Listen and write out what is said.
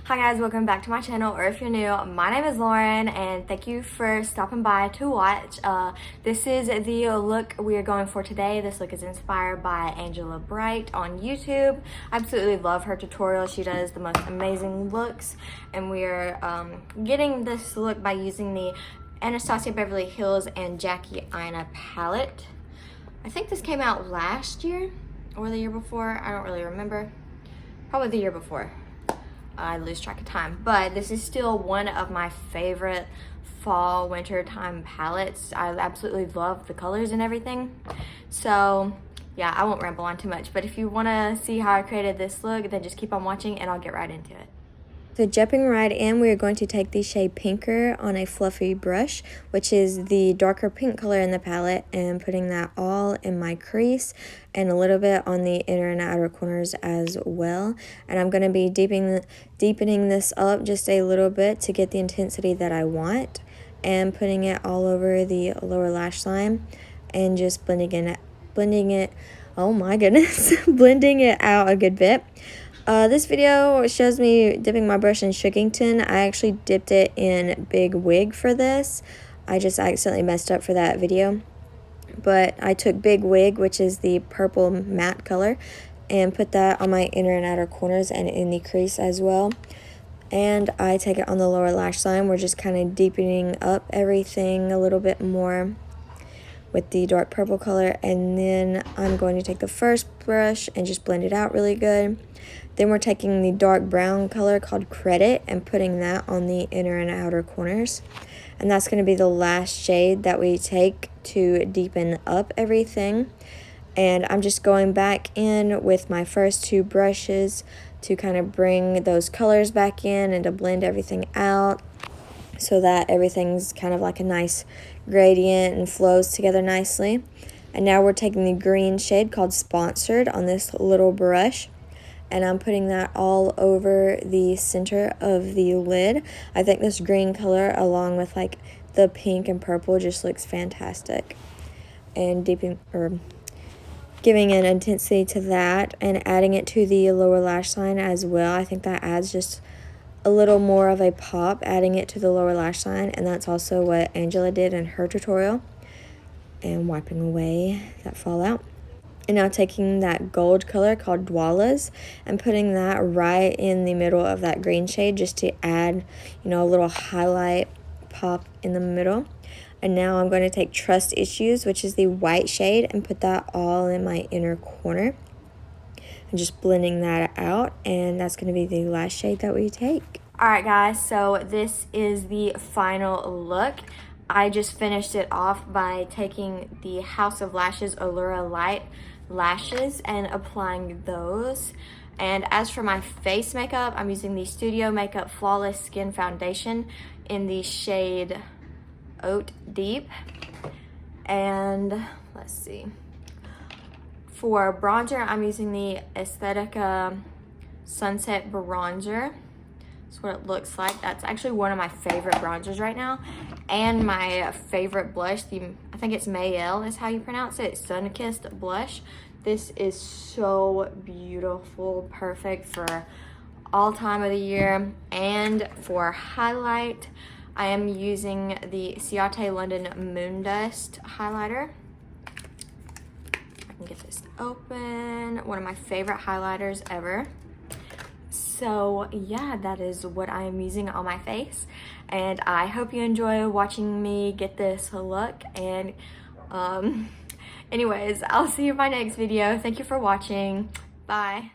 Hi guys, welcome back to my channel, or if you're new, my name is Lauren and thank you for stopping by to watch. This is the look we are going for today. This look is inspired by Angela Bright on YouTube. I absolutely love her tutorial. She does the most amazing looks, and we are getting this look by using the Anastasia, Beverly Hills, and Jackie Aina palette. I think this came out last year or the year before. I don't really remember. Probably the year before. I lose track of time, but this is still one of my favorite fall winter time palettes. I absolutely love the colors and everything. So yeah, I won't ramble on too much, but if you want to see how I created this look, then just keep on watching and I'll get right into it. So jumping right in, we are going to take the shade Pinker on a fluffy brush, which is the darker pink color in the palette, and putting that all in my crease and a little bit on the inner and outer corners as well. And I'm going to be deepening this up just a little bit to get the intensity that I want, and putting it all over the lower lash line and just blending it, oh my goodness, blending it out a good bit. This video shows me dipping my brush in Shrinkington. I actually dipped it in Big Wig for this. I just accidentally messed up for that video. But I took Big Wig, which is the purple matte color, and put that on my inner and outer corners and in the crease as well. And I take it on the lower lash line. We're just kind of deepening up everything a little bit more with the dark purple color. And then I'm going to take the first brush and just blend it out really good. Then we're taking the dark brown color called Credit and putting that on the inner and outer corners. And that's going to be the last shade that we take to deepen up everything. And I'm just going back in with my first two brushes to kind of bring those colors back in and to blend everything out so that everything's kind of like a nice gradient and flows together nicely. And now we're taking the green shade called Sponsored on this little brush, and I'm putting that all over the center of the lid. I think this green color along with like the pink and purple just looks fantastic. And giving an intensity to that and adding it to the lower lash line as well. I think that adds just a little more of a pop, adding it to the lower lash line, and that's also what Angela did in her tutorial. And wiping away that fallout. And now taking that gold color called Dwala's and putting that right in the middle of that green shade just to add, a little highlight pop in the middle. And now I'm going to take Trust Issues, which is the white shade, and put that all in my inner corner. And just blending that out, and that's going to be the last shade that we take. Alright guys, so this is the final look. I just finished it off by taking the House of Lashes Allura Light lashes and applying those. And as for my face makeup, I'm using the Studio Makeup Flawless Skin Foundation in the shade Oat Deep. And let's see. For bronzer, I'm using the Aesthetica Sunset Bronzer. That's what it looks like. That's actually one of my favorite bronzers right now. And my favorite blush, I think it's Mayel is how you pronounce it, Sun-Kissed blush. This is so beautiful, perfect for all time of the year. And for highlight, I am using the Ciate London Moon Dust highlighter. I can get this open. One of my favorite highlighters ever. So yeah, that is what I am using on my face, and I hope you enjoy watching me get this look. And anyways, I'll see you in my next video. Thank you for watching. Bye.